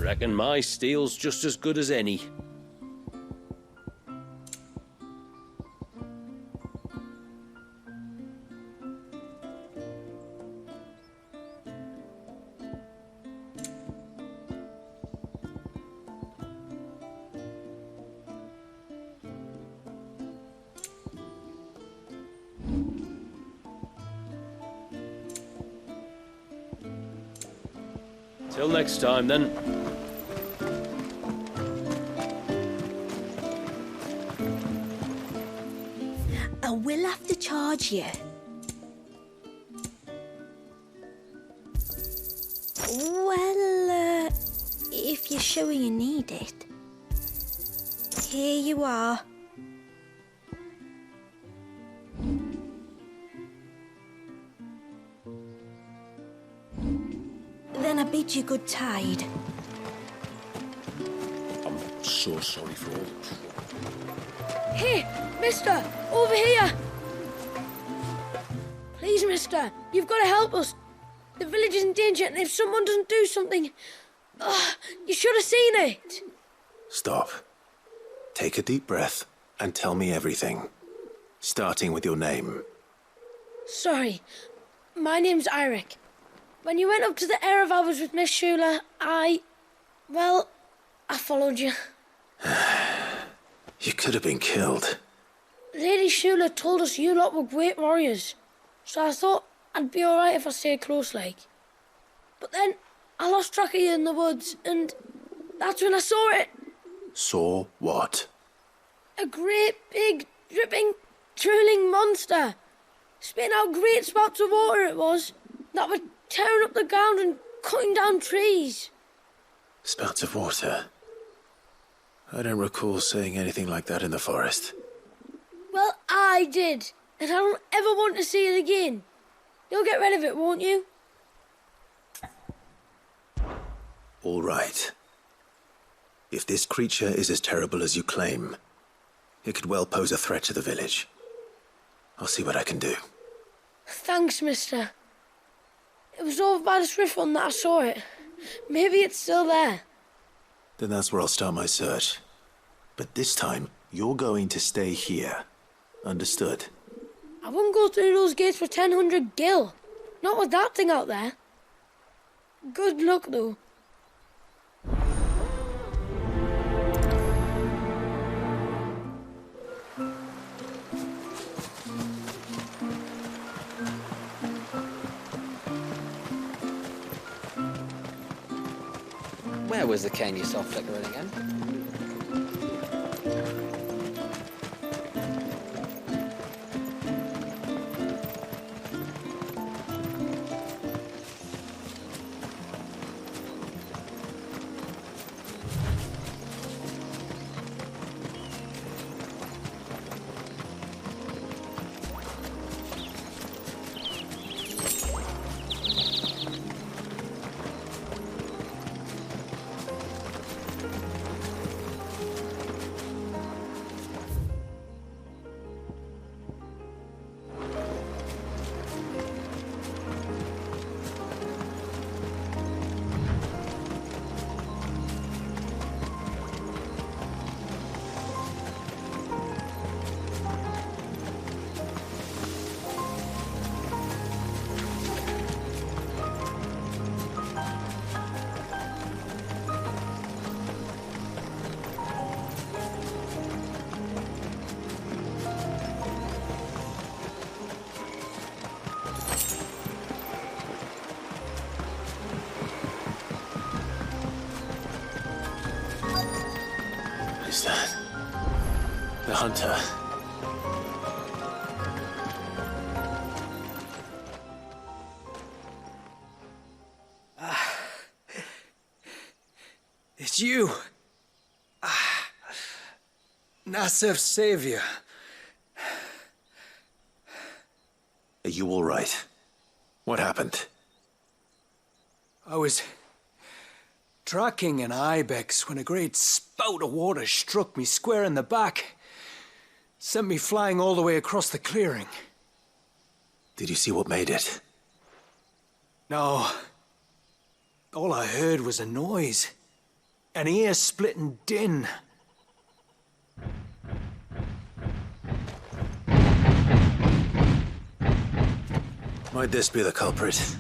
Reckon my steel's just as good as any. Till next time, then. I will have to charge you. Well, if you're sure you need it. Here you are. Then I bid you good tide. I'm so sorry for all the trouble. Hey, mister! Over here! Please, mister, you've got to help us. The village is in danger, and if someone doesn't do something... you should have seen it! Stop. Take a deep breath and tell me everything. Starting with your name. Sorry, my name's Eirik. When you went up to the Ereval was with Miss Shula, I followed you. You could have been killed. Lady Shula told us you lot were great warriors, so I thought I'd be alright if I stayed close like. But then I lost track of you in the woods, and that's when I saw it. Saw what? A great, big, dripping, drooling monster. Spitting out great spouts of water it was, that were tearing up the ground and cutting down trees. Spouts of water? I don't recall seeing anything like that in the forest. Well, I did, and I don't ever want to see it again. You'll get rid of it, won't you? All right. If this creature is as terrible as you claim, it could well pose a threat to the village. I'll see what I can do. Thanks, mister. It was over by the Swift one that I saw it. Maybe it's still there. Then that's where I'll start my search. But this time, you're going to stay here. Understood? I wouldn't go through those gates for 1,000 gil. Not with that thing out there. Good luck, though. Where was the cane you saw flickering again? Is that the hunter? It's you. Nasef's savior. Are you all right? What happened? I was tracking an ibex when a great spout of water struck me square in the back. Sent me flying all the way across the clearing. Did you see what made it? No. All I heard was a noise. An ear-splitting din. Might this be the culprit?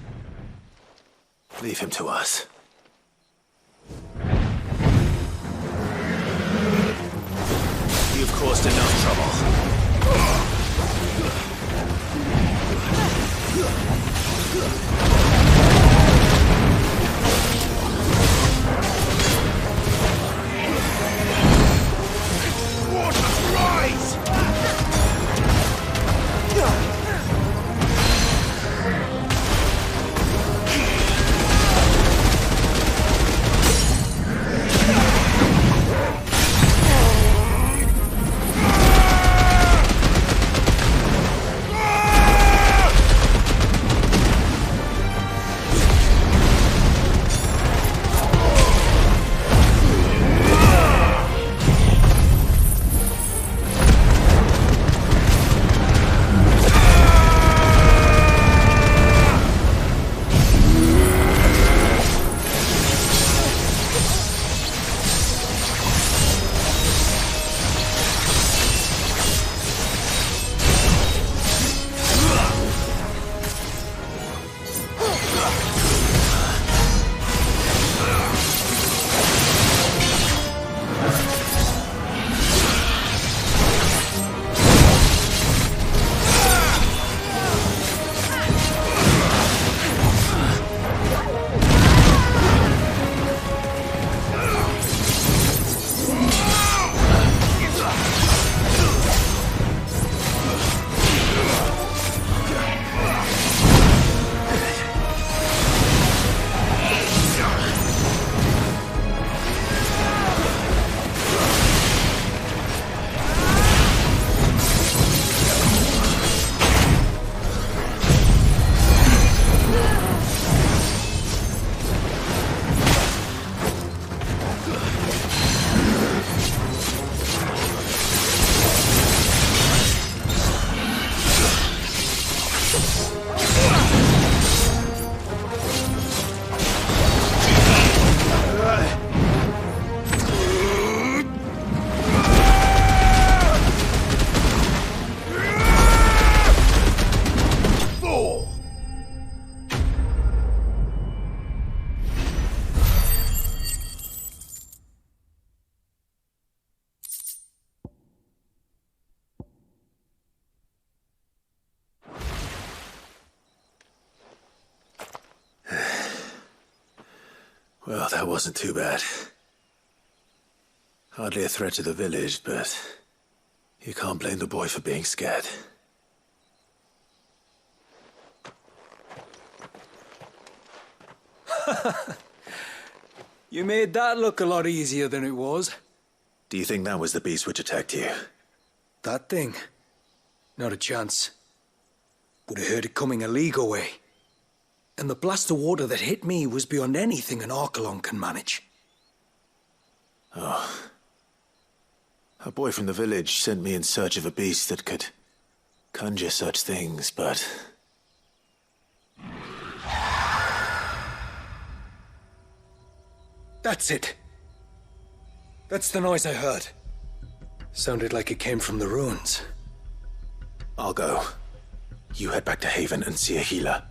Leave him to us. You've caused enough trouble. Well, that wasn't too bad. Hardly a threat to the village, but you can't blame the boy for being scared. You made that look a lot easier than it was. Do you think that was the beast which attacked you? That thing? Not a chance. Would have heard it coming a league away. And the blast of water that hit me was beyond anything an Archelon can manage. Oh. A boy from the village sent me in search of a beast that could conjure such things, but... That's it. That's the noise I heard. Sounded like it came from the ruins. I'll go. You head back to Haven and see a healer.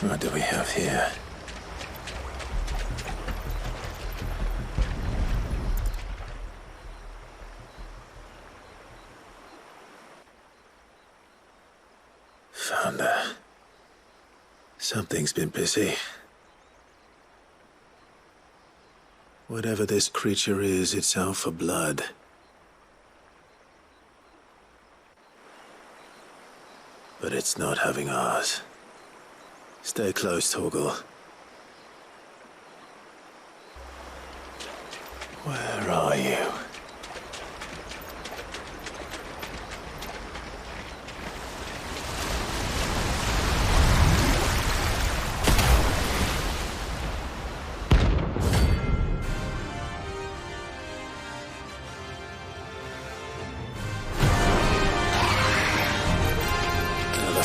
What do we have here? Found her. Something's been busy. Whatever this creature is, it's out for blood. But it's not having ours. Stay close, Torgal. Where are you?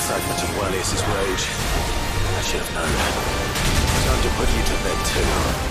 Fragment of Walius's rage. I should have known. Time to put you to bed too.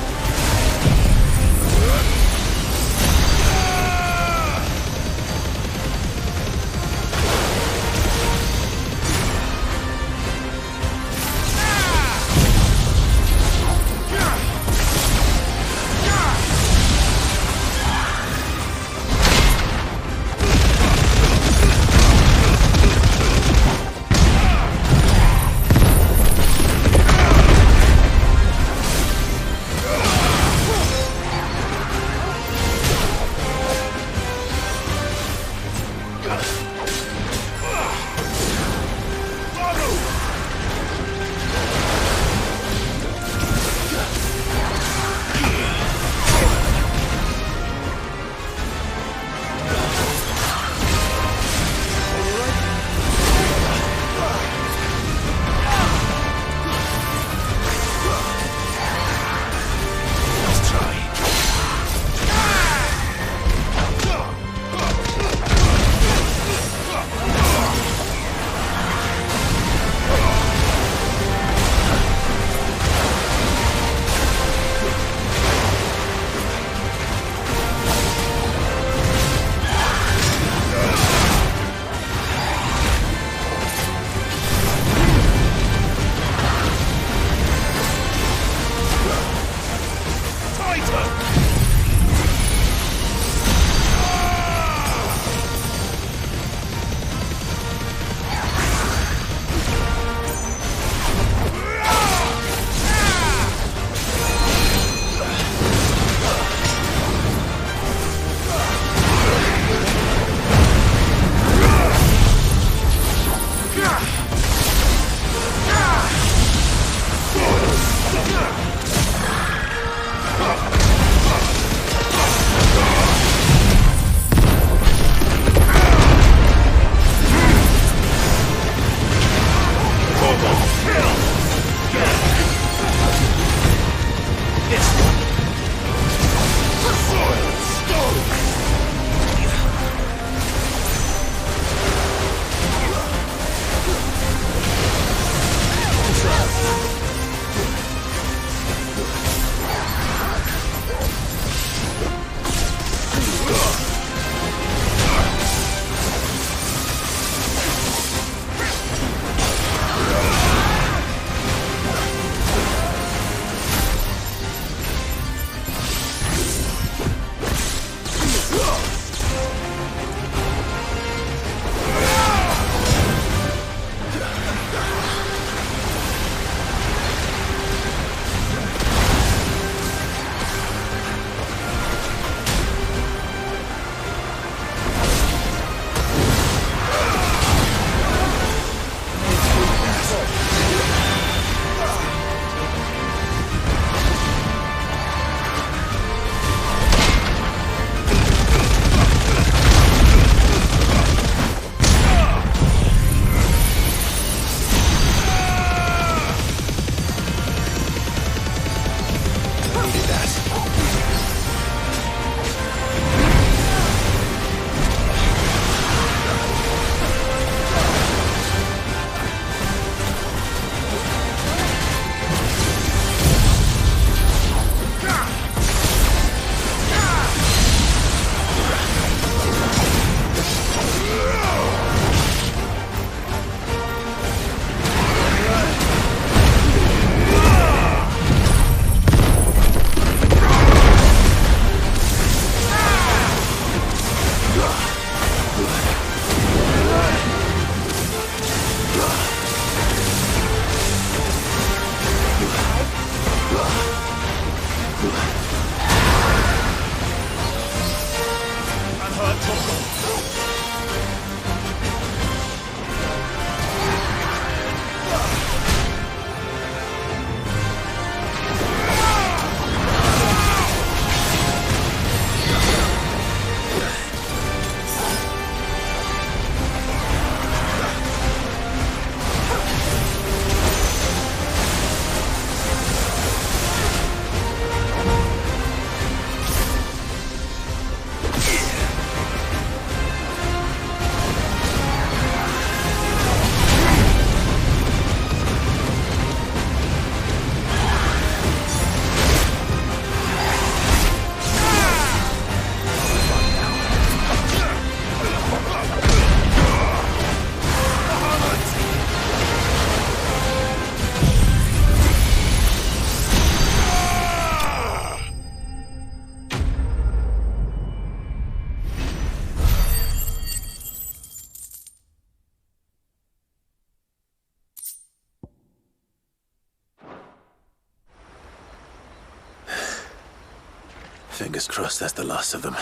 Fingers crossed that's the last of them.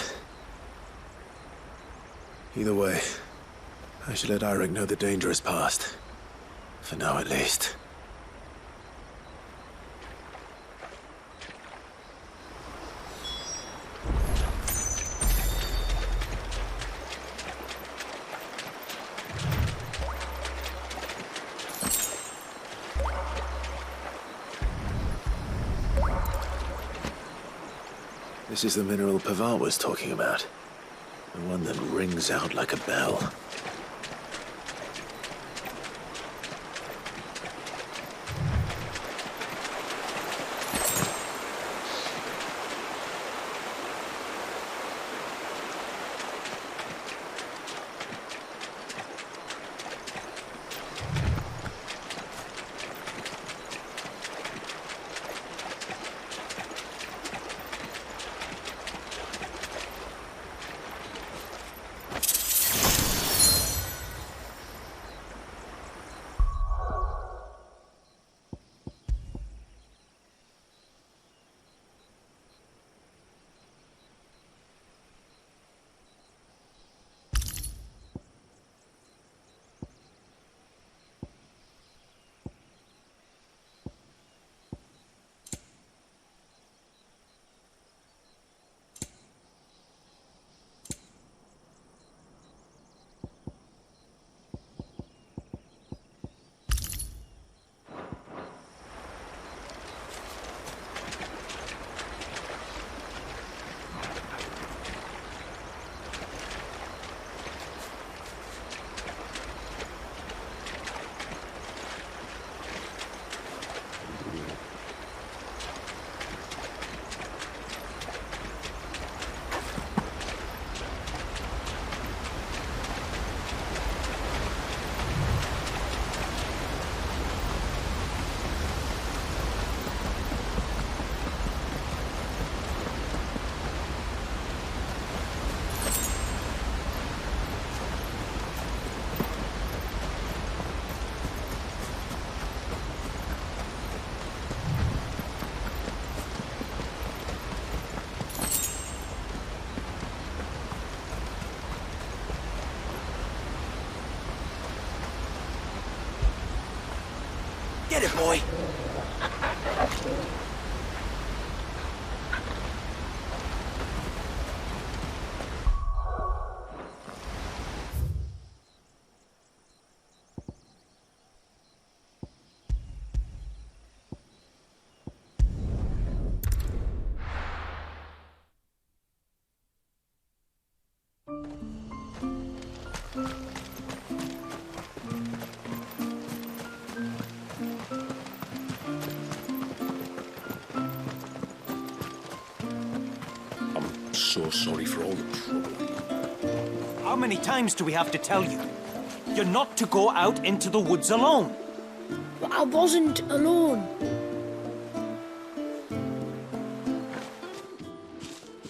Either way, I should let Eirik know the danger is past. For now, at least. This is the mineral Pavar was talking about. The one that rings out like a bell. Get it, boy! So sorry for all the trouble. How many times do we have to tell you? You're not to go out into the woods alone. But I wasn't alone.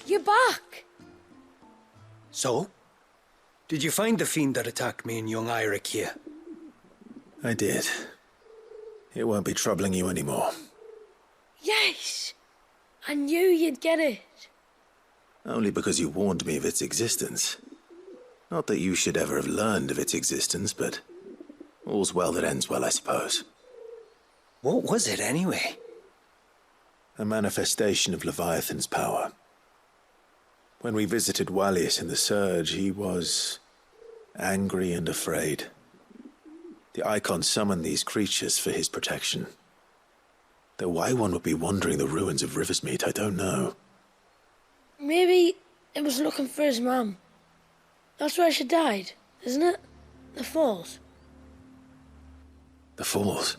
You're back. So? Did you find the fiend that attacked me and young Eirik here? I did. It won't be troubling you anymore. Yes. I knew you'd get it. Only because you warned me of its existence. Not that you should ever have learned of its existence, but all's well that ends well, I suppose. What was it, anyway? A manifestation of Leviathan's power. When we visited Wallius in the Surge, he was angry and afraid. The Icon summoned these creatures for his protection. Though why one would be wandering the ruins of Riversmeet, I don't know. Maybe it was looking for his mum. That's where she died, isn't it? The Falls. The Falls?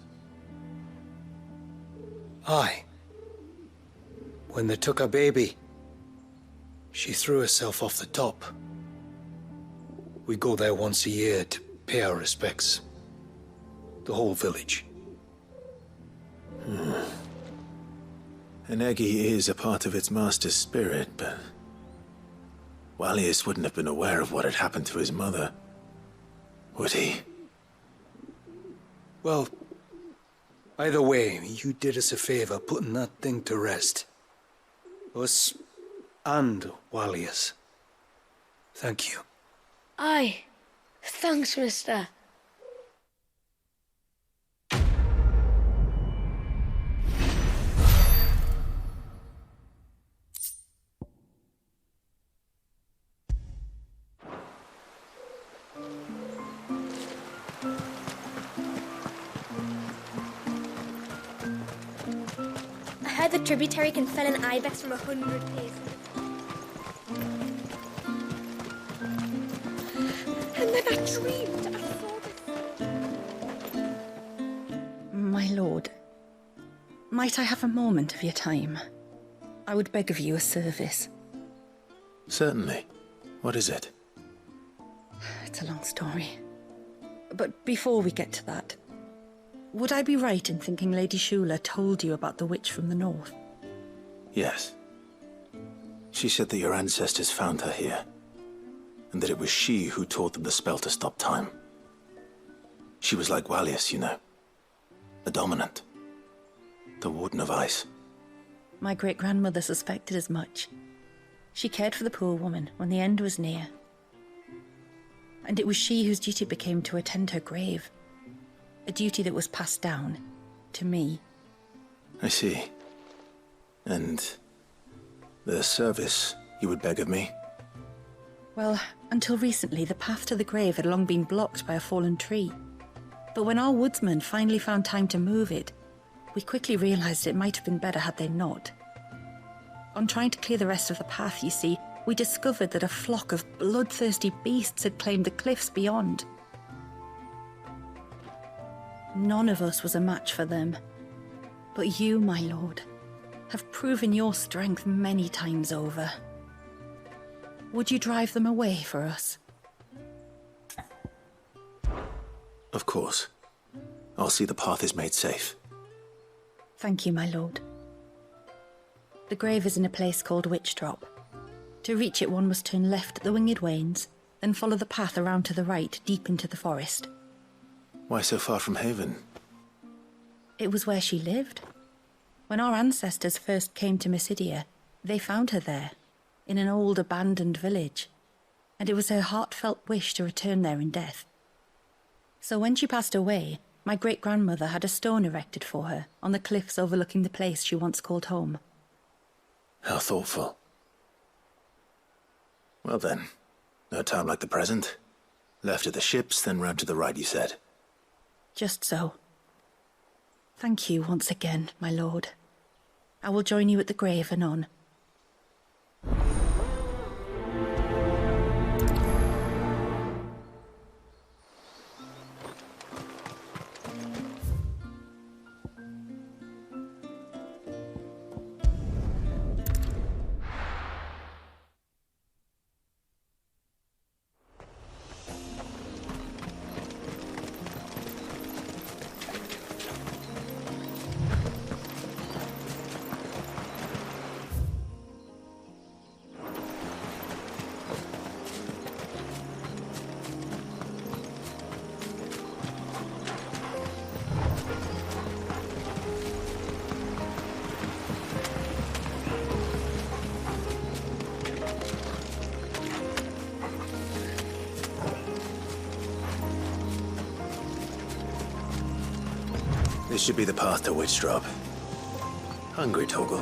Aye. When they took her baby, she threw herself off the top. We go there once a year to pay our respects. The whole village. Enegi is a part of its master's spirit, but Wallius wouldn't have been aware of what had happened to his mother, would he? Well, either way, you did us a favor putting that thing to rest. Us and Wallius. Thank you. Aye. Thanks, mister. I heard the tributary can fell an ibex from 100 paces. I never dreamed I saw this. My lord, might I have a moment of your time? I would beg of you a service. Certainly. What is it? It's a long story. But before we get to that, would I be right in thinking Lady Shula told you about the witch from the north? Yes. She said that your ancestors found her here, and that it was she who taught them the spell to stop time. She was like Wallius, you know. The dominant. The Warden of Ice. My great-grandmother suspected as much. She cared for the poor woman when the end was near. And it was she whose duty became to attend her grave. A duty that was passed down to me. I see. And the service you would beg of me? Well, until recently, the path to the grave had long been blocked by a fallen tree. But when our woodsmen finally found time to move it, we quickly realized it might have been better had they not. On trying to clear the rest of the path, you see, we discovered that a flock of bloodthirsty beasts had claimed the cliffs beyond. None of us was a match for them. But you, my lord, have proven your strength many times over. Would you drive them away for us? Of course. I'll see the path is made safe. Thank you, my lord. The grave is in a place called Witch Drop. To reach it, one must turn left at the Winged Wains, then follow the path around to the right, deep into the forest. Why so far from Haven? It was where she lived. When our ancestors first came to Mysidia, they found her there, in an old abandoned village, and it was her heartfelt wish to return there in death. So when she passed away, my great-grandmother had a stone erected for her on the cliffs overlooking the place she once called home. How thoughtful. Well then, no time like the present. Left at the ships, then round to the right, you said. Just so. Thank you once again, my lord. I will join you at the grave anon. This should be the path to Witch Drop. Hungry, Toggle.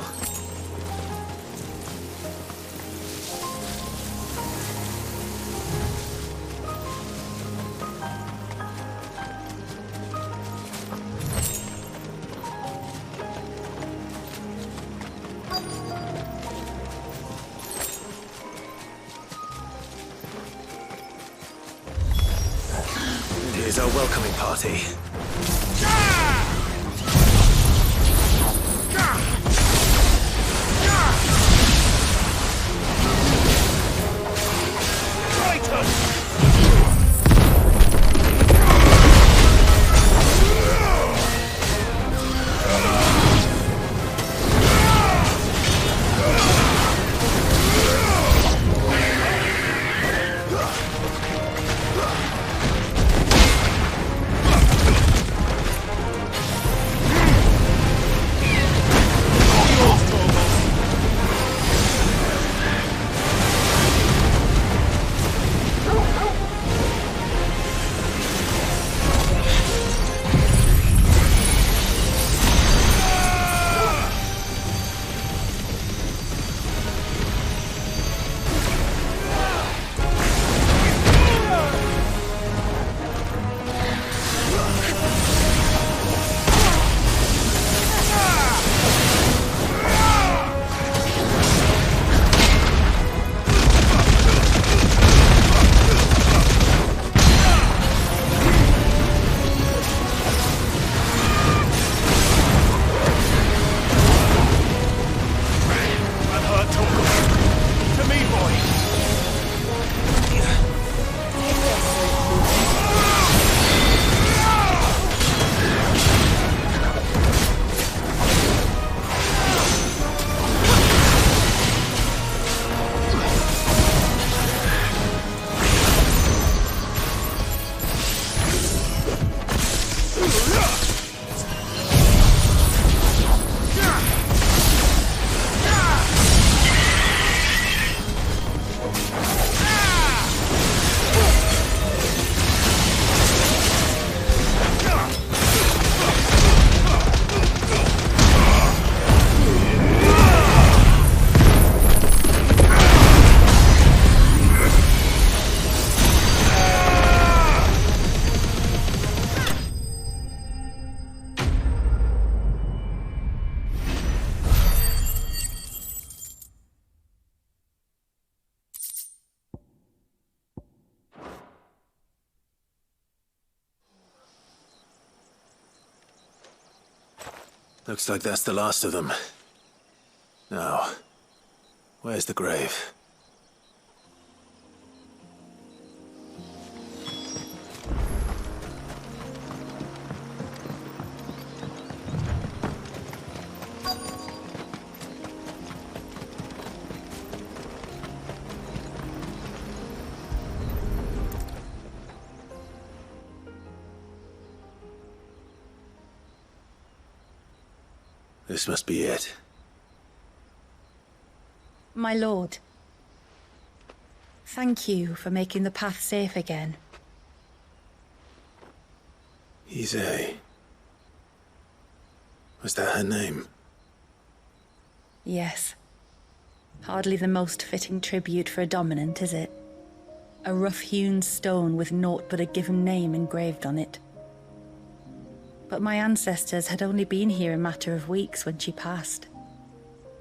Here's our welcoming party. Looks like that's the last of them. Now, where's the grave? This must be it. My lord, thank you for making the path safe again. Ise. Was that her name? Yes. Hardly the most fitting tribute for a dominant, is it? A rough-hewn stone with naught but a given name engraved on it. But my ancestors had only been here a matter of weeks when she passed.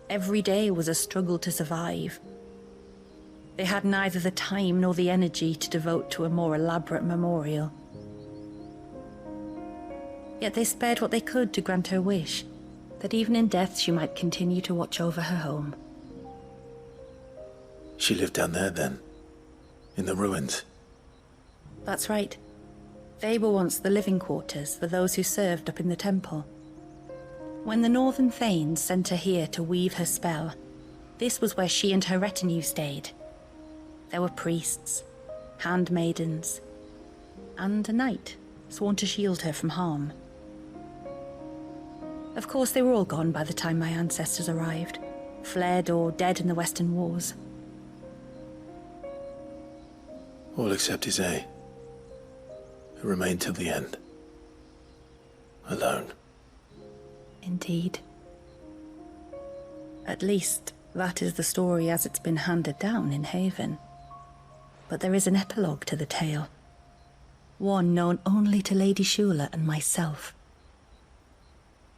Every day was a struggle to survive. They had neither the time nor the energy to devote to a more elaborate memorial. Yet they spared what they could to grant her wish, that even in death she might continue to watch over her home. She lived down there then? In the ruins? That's right. They were once the living quarters for those who served up in the temple. When the Northern Thanes sent her here to weave her spell, this was where she and her retinue stayed. There were priests, handmaidens, and a knight sworn to shield her from harm. Of course, they were all gone by the time my ancestors arrived, fled or dead in the Western Wars. All except Ise, who remained till the end. Alone. Indeed. At least, that is the story as it's been handed down in Haven. But there is an epilogue to the tale. One known only to Lady Shula and myself.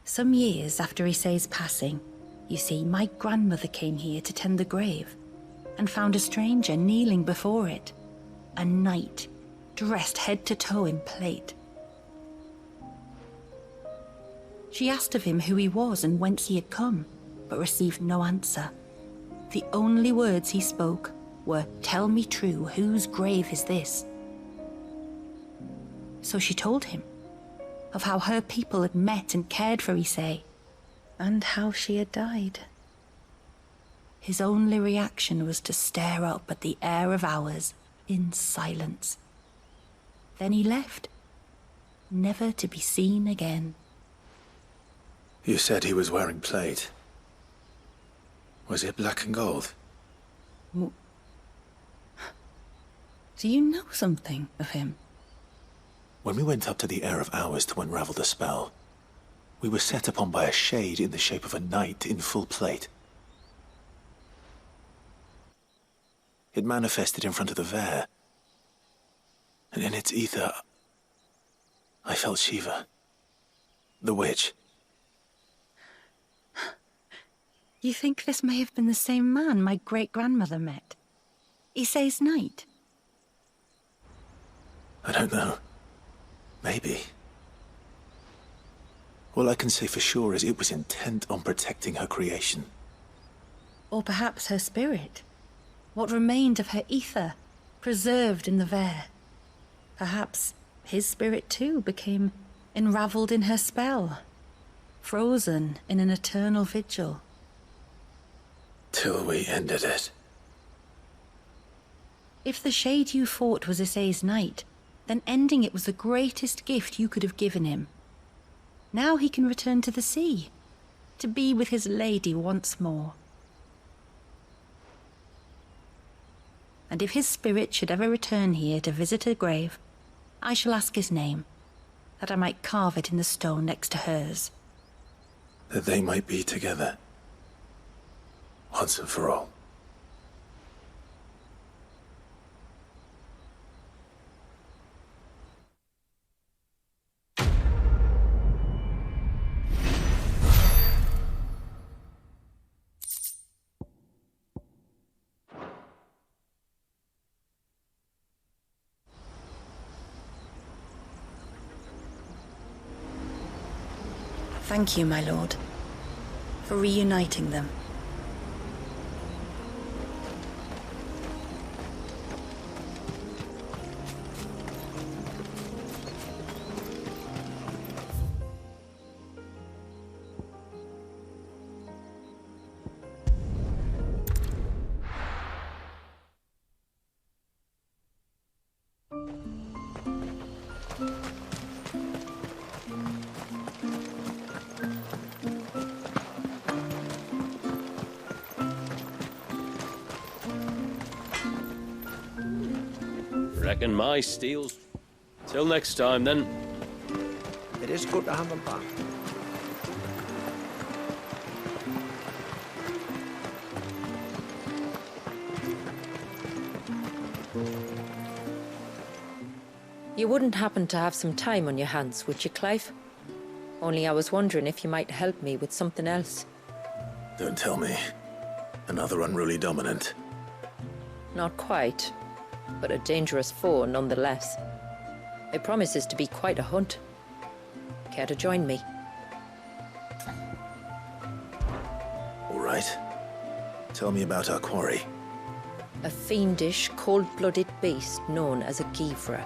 Some years after Ise's passing, you see, my grandmother came here to tend the grave, and found a stranger kneeling before it. A knight, dressed head to toe in plate. She asked of him who he was and whence he had come, but received no answer. The only words he spoke were, "Tell me true, whose grave is this?" So she told him of how her people had met and cared for Ise, and how she had died. His only reaction was to stare up at the air of hours in silence. Then he left, never to be seen again. You said he was wearing plate. Was it black and gold? Do you know something of him? When we went up to the Air of Hours to unravel the spell, we were set upon by a shade in the shape of a knight in full plate. It manifested in front of the Vare, and in its ether, I felt Shiva, the witch. You think this may have been the same man my great-grandmother met? Ise's knight? I don't know. Maybe. All I can say for sure is it was intent on protecting her creation. Or perhaps her spirit? What remained of her ether, preserved in the Vare? Perhaps his spirit too became enraveled in her spell, frozen in an eternal vigil. Till we ended it. If the shade you fought was Ise's knight, then ending it was the greatest gift you could have given him. Now he can return to the sea, to be with his lady once more. And if his spirit should ever return here to visit her grave, I shall ask his name, that I might carve it in the stone next to hers. That they might be together. Once and for all. Thank you, my lord, for reuniting them. Reckon my steel's... Till next time, then. It is good to have them back. You wouldn't happen to have some time on your hands, would you, Clive? Only I was wondering if you might help me with something else. Don't tell me. Another unruly dominant. Not quite, but a dangerous foe nonetheless. It promises to be quite a hunt. Care to join me? All right. Tell me about our quarry. A fiendish, cold-blooded beast known as a Givra.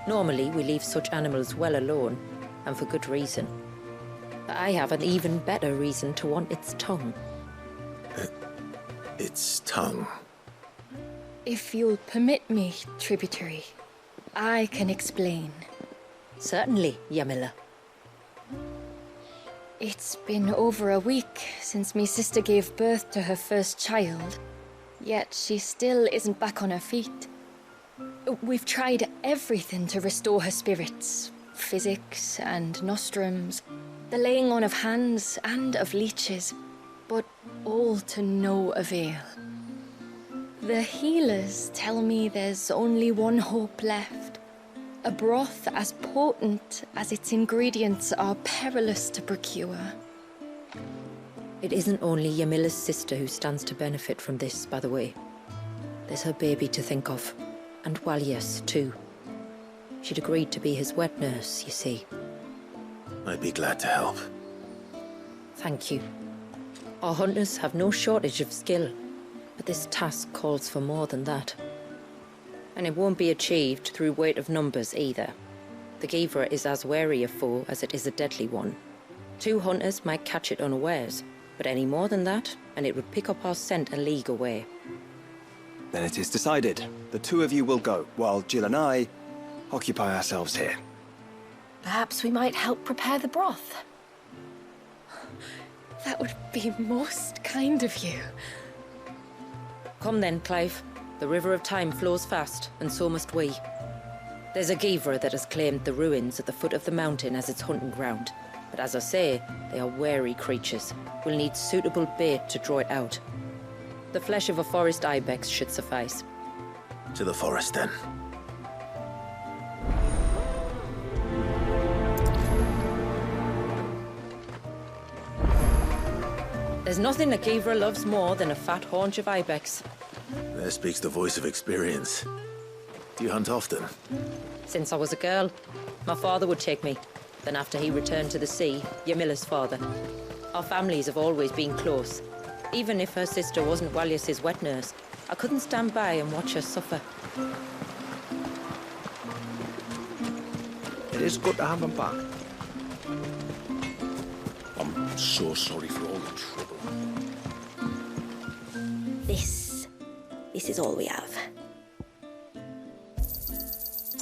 Normally, we leave such animals well alone, and for good reason. But I have an even better reason to want its tongue. Its tongue. If you'll permit me, tributary, I can explain. Certainly, Yamila. It's been over a week since me sister gave birth to her first child, yet she still isn't back on her feet. We've tried everything to restore her spirits. Physics and nostrums, the laying on of hands and of leeches, but all to no avail. The healers tell me there's only one hope left. A broth as potent as its ingredients are perilous to procure. It isn't only Yamila's sister who stands to benefit from this, by the way. There's her baby to think of, and Walias, too. She'd agreed to be his wet nurse, you see. I'd be glad to help. Thank you. Our hunters have no shortage of skill, but this task calls for more than that. And it won't be achieved through weight of numbers either. The Givra is as wary a foe as it is a deadly one. 2 hunters might catch it unawares, but any more than that, and it would pick up our scent a league away. Then it is decided. The 2 of you will go, while Jill and I occupy ourselves here. Perhaps we might help prepare the broth. That would be most kind of you. Come then, Clive. The river of time flows fast, and so must we. There's a Givra that has claimed the ruins at the foot of the mountain as its hunting ground. But as I say, they are wary creatures. We'll need suitable bait to draw it out. The flesh of a forest ibex should suffice. To the forest, then. There's nothing a Givra loves more than a fat haunch of ibex. There speaks the voice of experience. Do you hunt often? Since I was a girl, my father would take me. Then after he returned to the sea, Yamila's father. Our families have always been close. Even if her sister wasn't Walias's wet nurse, I couldn't stand by and watch her suffer. It is good to have them back. I'm so sorry for all the trouble. This is all we have.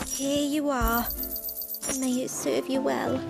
Here you are. May it serve you well.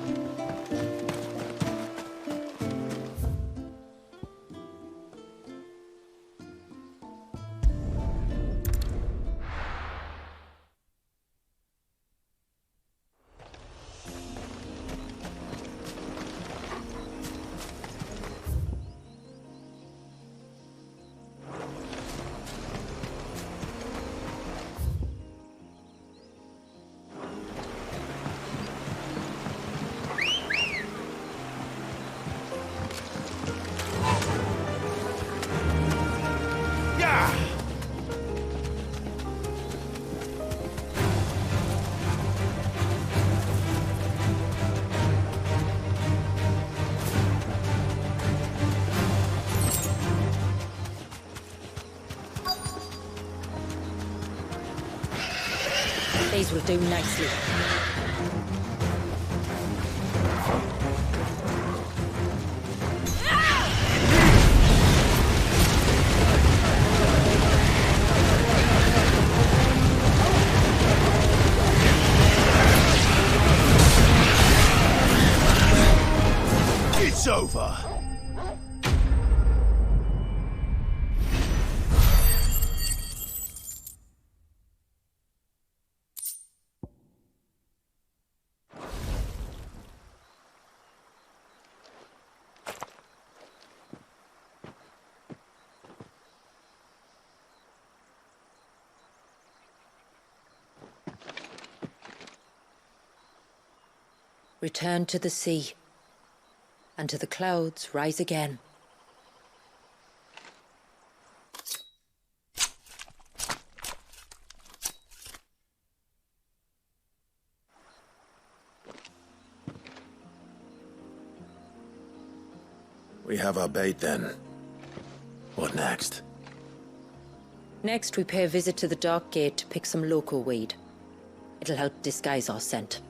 These will do nicely. It's over. Return to the sea, and to the clouds rise again. We have our bait then. What next? Next, we pay a visit to the Dark Gate to pick some local weed. It'll help disguise our scent.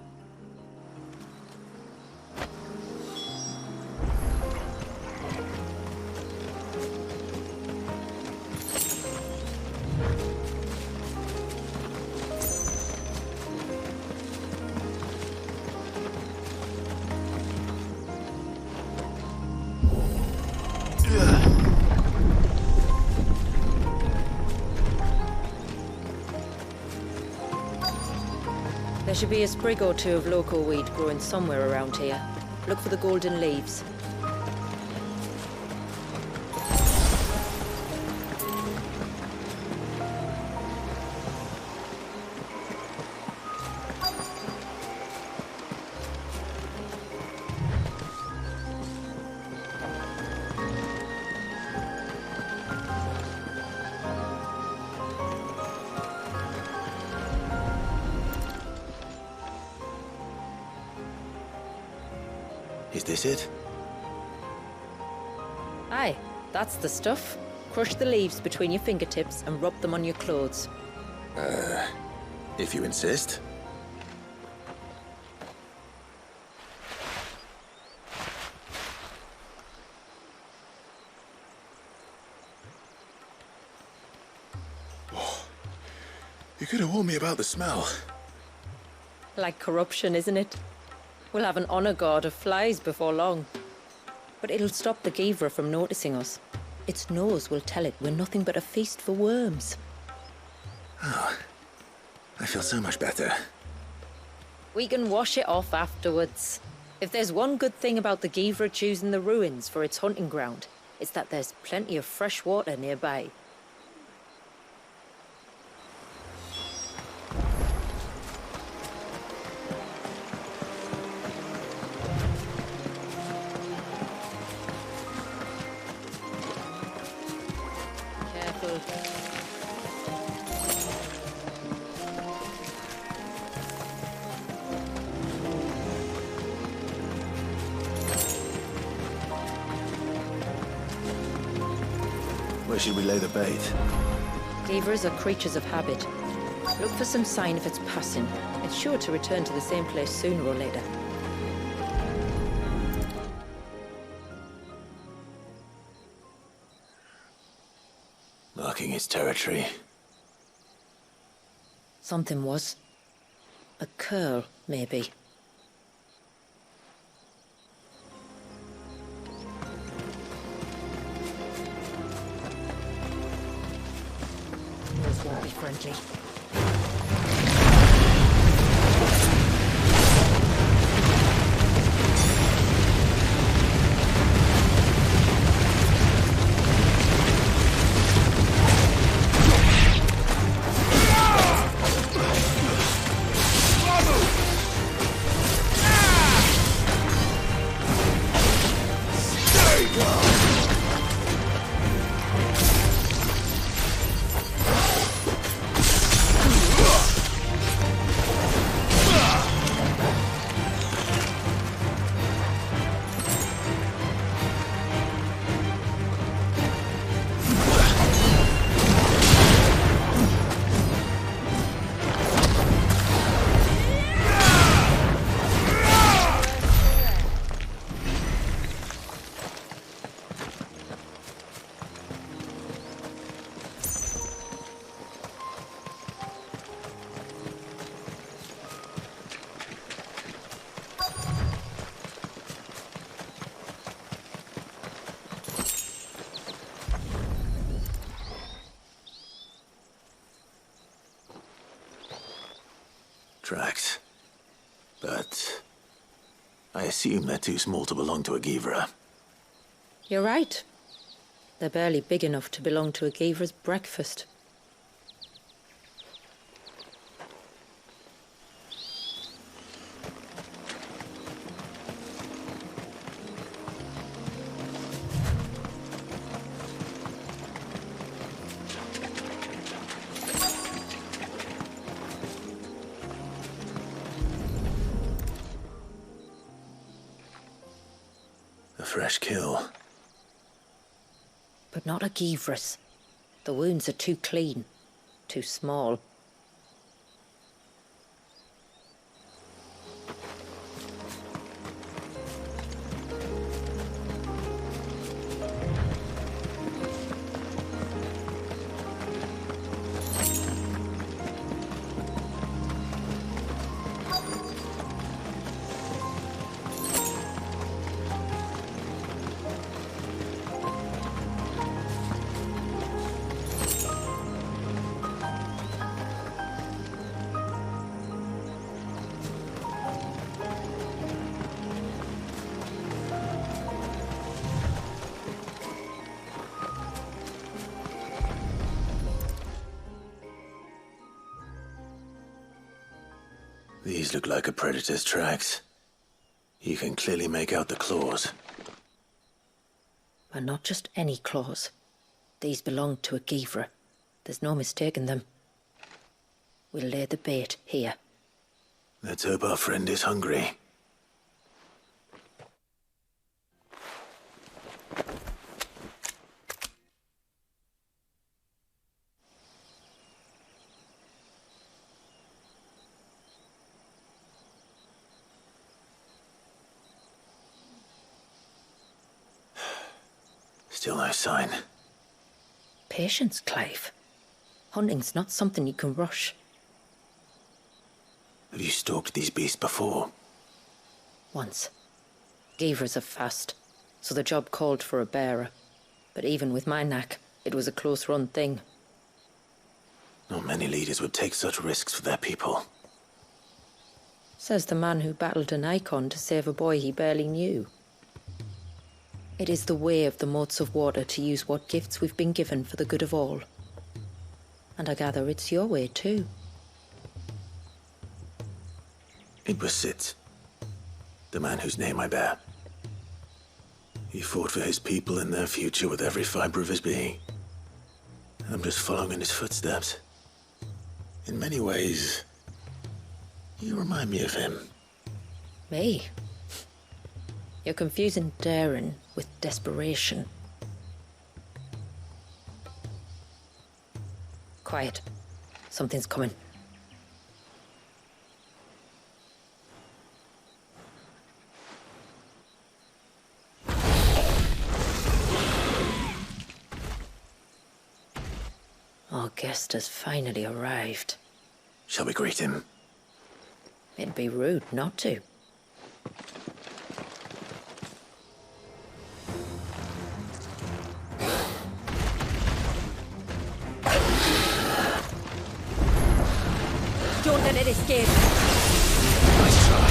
There should be a sprig or two of local weed growing somewhere around here. Look for the golden leaves. Is this it? Aye, that's the stuff. Crush the leaves between your fingertips and rub them on your clothes. If you insist. Oh, you could have warned me about the smell. Like corruption, isn't it? We'll have an honor guard of flies before long. But it'll stop the Givra from noticing us. Its nose will tell it we're nothing but a feast for worms. Oh, I feel so much better. We can wash it off afterwards. If there's one good thing about the Givra choosing the ruins for its hunting ground, it's that there's plenty of fresh water nearby. Careful. Where should we lay the bait? Givras are creatures of habit. Look for some sign of its passing. It's sure to return to the same place sooner or later. Marking its territory. Something was. A curl, maybe. Those won't be friendly. Tracks. But I assume they're too small to belong to a Givra. You're right. They're barely big enough to belong to a Givra's breakfast. A fresh kill. But not a Givra's. The wounds are too clean, too small. These look like a predator's tracks. You can clearly make out the claws. And not just any claws. These belong to a Givra. There's no mistaking them. We'll lay the bait here. Let's hope our friend is hungry. Still no sign. Patience, Clive. Hunting's not something you can rush. Have you stalked these beasts before? Once. Givras are fast, so the job called for a bearer. But even with my knack, it was a close-run thing. Not many leaders would take such risks for their people. Says the man who battled an icon to save a boy he barely knew. It is the way of the moats of water to use what gifts we've been given for the good of all. And I gather it's your way too. It was Sid, the man whose name I bear. He fought for his people and their future with every fiber of his being. I'm just following in his footsteps. In many ways, you remind me of him. Me? You're confusing daring with desperation. Quiet. Something's coming. Our guest has finally arrived. Shall we greet him? It'd be rude not to. Don't let it escape. Nice try.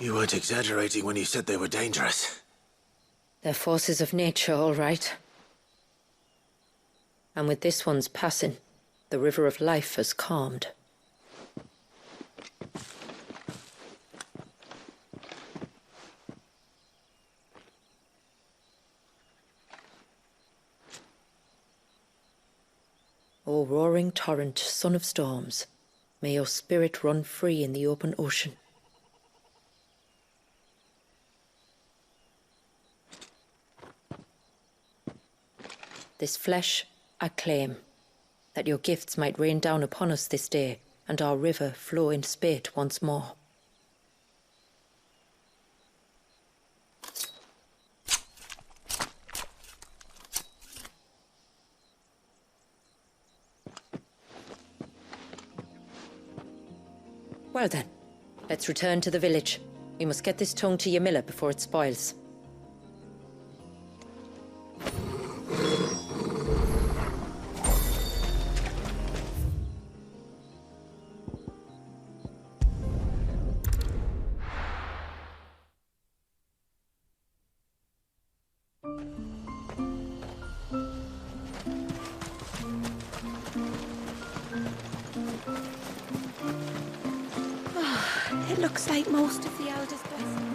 You weren't exaggerating when you said they were dangerous. They're forces of nature, all right. And with this one's passing, the river of life has calmed. O roaring torrent, son of storms, may your spirit run free in the open ocean. This flesh I claim, that your gifts might rain down upon us this day, and our river flow in spate once more. Well then, let's return to the village. We must get this tongue to your miller before it spoils. It looks like most of the elders' blessing.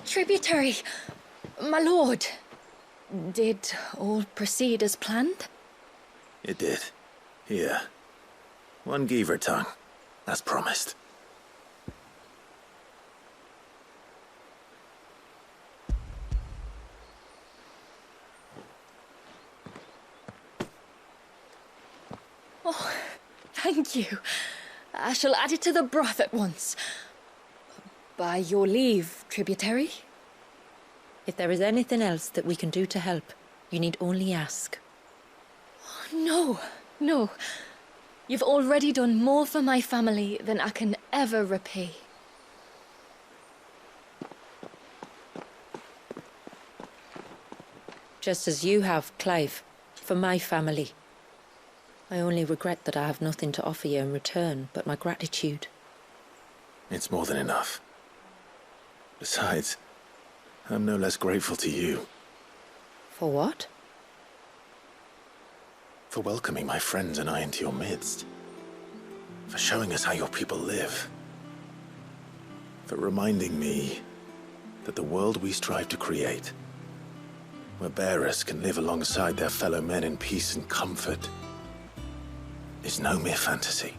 Tributary, my lord. Did all proceed as planned? It did. Here. 1 Geaver tongue. As promised. Oh, thank you. I shall add it to the broth at once. By your leave, tributary. If there is anything else that we can do to help, you need only ask. No, no. You've already done more for my family than I can ever repay. Just as you have, Clive, for my family. I only regret that I have nothing to offer you in return but my gratitude. It's more than enough. Besides, I'm no less grateful to you. For what? For welcoming my friends and I into your midst. For showing us how your people live. For reminding me that the world we strive to create, where bearers can live alongside their fellow men in peace and comfort, is no mere fantasy.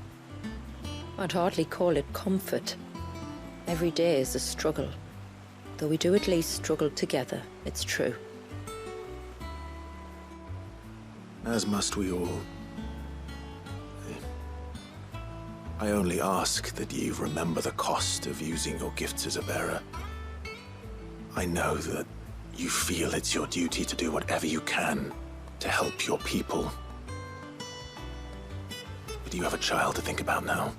I'd hardly call it comfort. Every day is a struggle. Though we do at least struggle together, it's true. As must we all. I only ask that you remember the cost of using your gifts as a bearer. I know that you feel it's your duty to do whatever you can to help your people. But you have a child to think about now.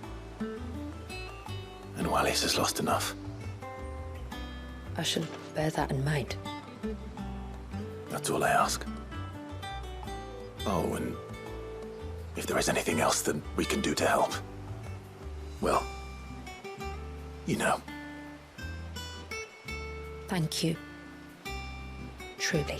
And Wallis has lost enough. I shall bear that in mind. That's all I ask. Oh, and if there is anything else that we can do to help, well, you know. Thank you. Truly.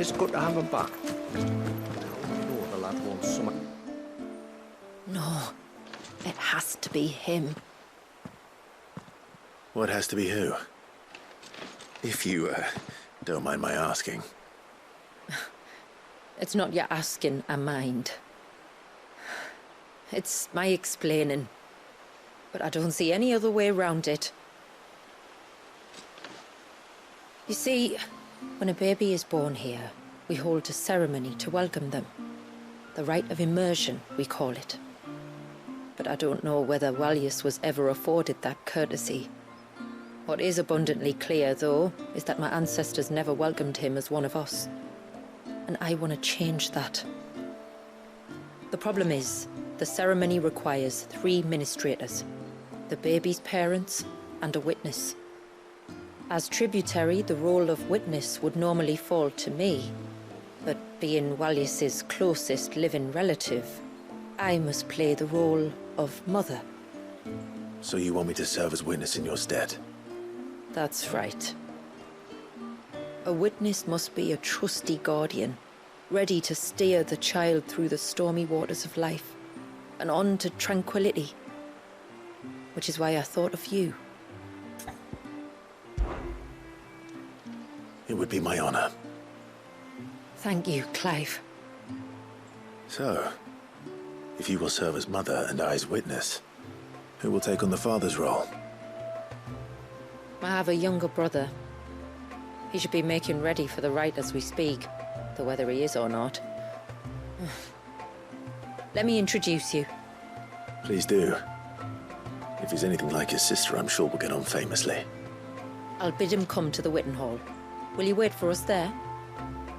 It's good to have him back. No, the lad wants some. No, it has to be him. What has to be who? If you, don't mind my asking. It's not your asking, I mind. It's my explaining. But I don't see any other way around it. You see, when a baby is born here, we hold a ceremony to welcome them. The rite of immersion, we call it. But I don't know whether Walius was ever afforded that courtesy. What is abundantly clear, though, is that my ancestors never welcomed him as one of us. And I want to change that. The problem is, the ceremony requires 3 ministrators. The baby's parents and a witness. As tributary, the role of witness would normally fall to me. But being Walius's closest living relative, I must play the role of mother. So you want me to serve as witness in your stead? That's right. A witness must be a trusty guardian, ready to steer the child through the stormy waters of life, and on to tranquility. Which is why I thought of you. It would be my honor. Thank you, Clive. So, if you will serve as mother and I as witness, who will take on the father's role? I have a younger brother. He should be making ready for the rite as we speak, though whether he is or not. Let me introduce you. Please do. If he's anything like his sister, I'm sure we'll get on famously. I'll bid him come to the Witten Hall. Will you wait for us there?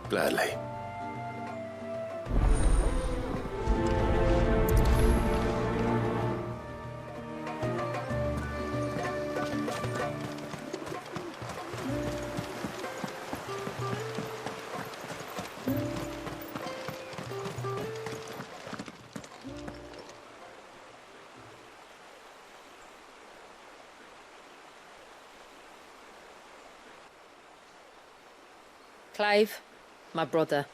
Gladly. Clive, my brother.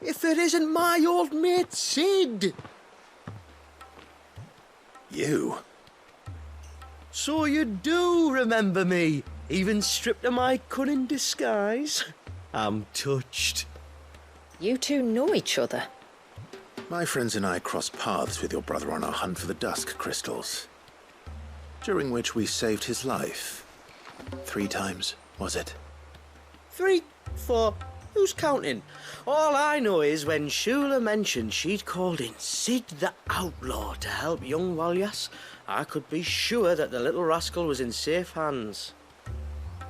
If it isn't my old mate Sid! You? So you do remember me, even stripped of my cunning disguise? I'm touched. You two know each other. My friends and I crossed paths with your brother on our hunt for the dusk crystals, during which we saved his life. 3 times, was it? 3, 4, who's counting? All I know is when Shula mentioned she'd called in Sid the Outlaw to help young Walyas, I could be sure that the little rascal was in safe hands.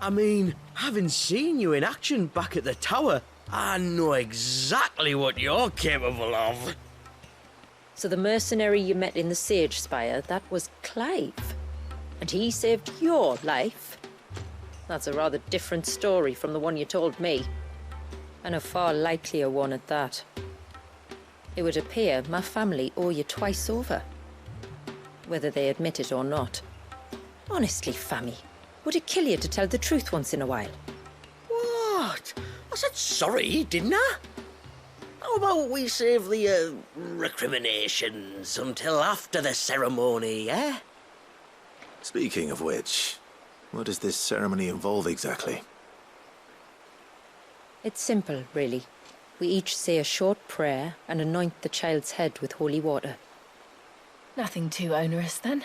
I mean, having seen you in action back at the tower, I know exactly what you're capable of. So the mercenary you met in the Sage Spire, that was Clive. And he saved your life? That's a rather different story from the one you told me. And a far likelier one at that. It would appear my family owe you twice over. Whether they admit it or not. Honestly, Fammy, would it kill you to tell the truth once in a while? What? I said sorry, didn't I? How about we save the, recriminations until after the ceremony, eh? Speaking of which, what does this ceremony involve exactly? It's simple, really. We each say a short prayer and anoint the child's head with holy water. Nothing too onerous, then.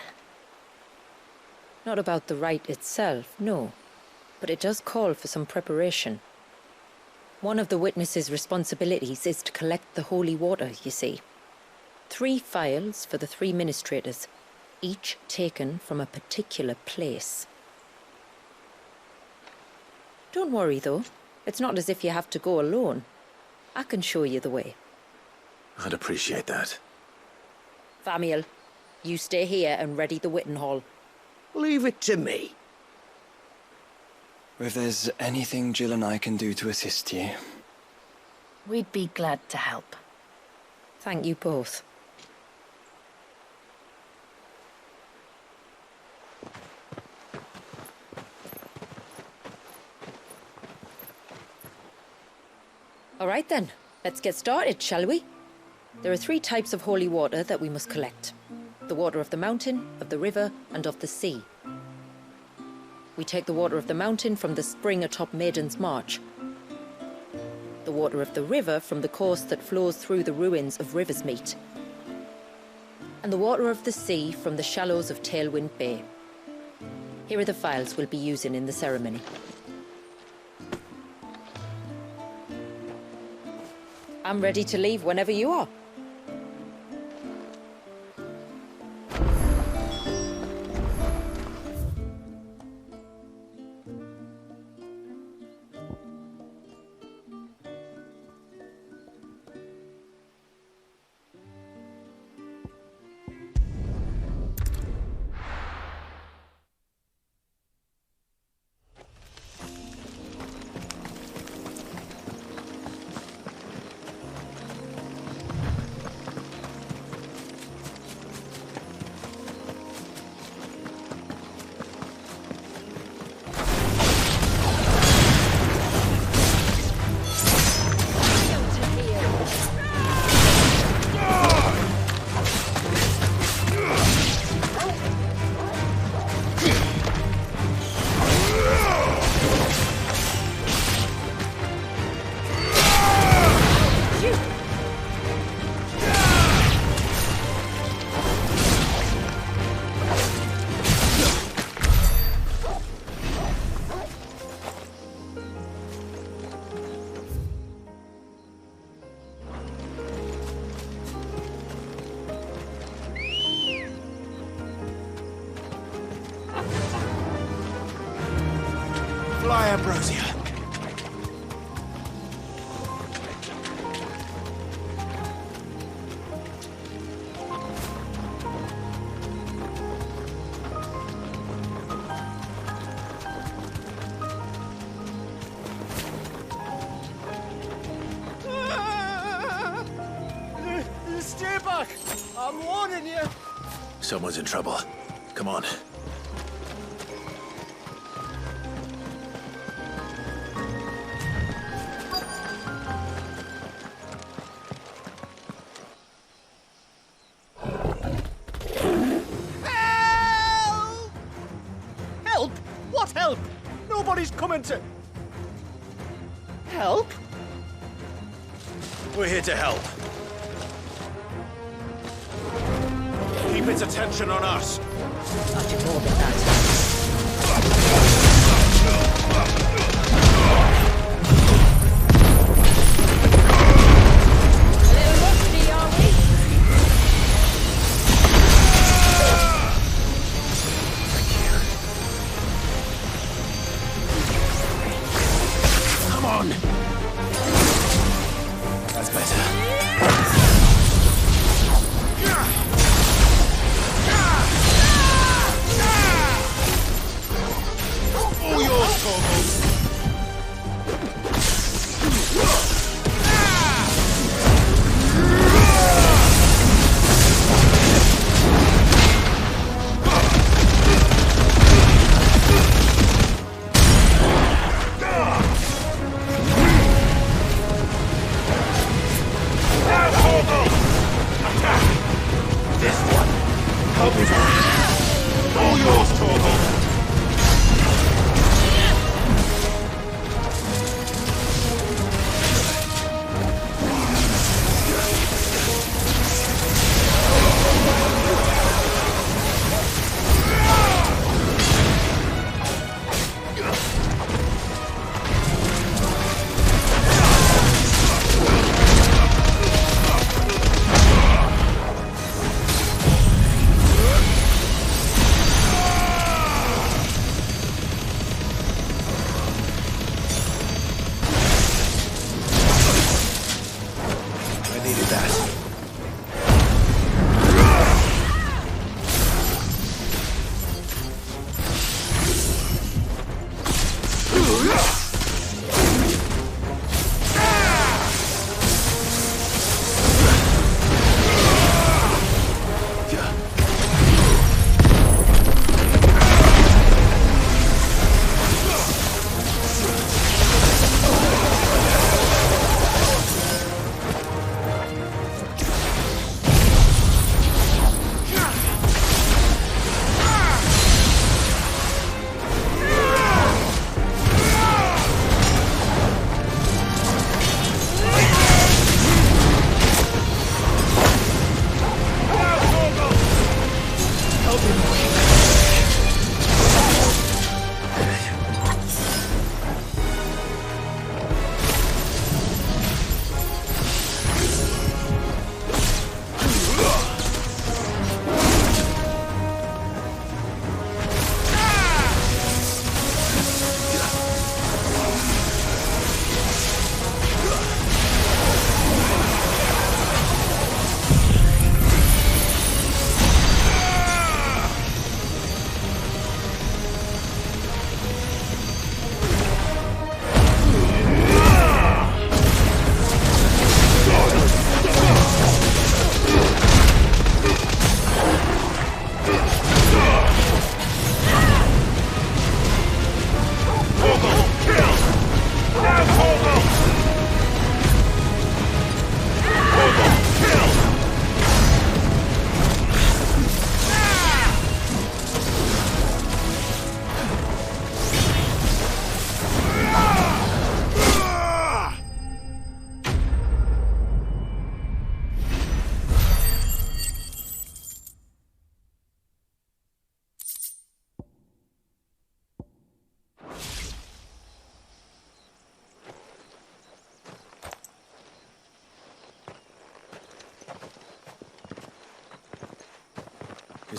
Not about the rite itself, no. But it does call for some preparation. One of the witness's responsibilities is to collect the holy water, you see. 3 phials for the 3 ministrators, each taken from a particular place. Don't worry, though. It's not as if you have to go alone. I can show you the way. I'd appreciate that. Famiel, you stay here and ready the Witten Hall. Leave it to me. If there's anything Jill and I can do to assist you. We'd be glad to help. Thank you both. All right then, let's get started, shall we? There are 3 types of holy water that we must collect. The water of the mountain, of the river, and of the sea. We take the water of the mountain from the spring atop Maiden's March. The water of the river from the course that flows through the ruins of Riversmeet. And the water of the sea from the shallows of Tailwind Bay. Here are the files we'll be using in the ceremony. I'm ready to leave whenever you are. Fly, Ambrosia. Stay back! I'm warning you! Someone's in trouble. Come on. Help! What help? Nobody's coming to... Help? We're here to help. Keep its attention on us. Much more than that. A little rusty, are we? Come on. That's better.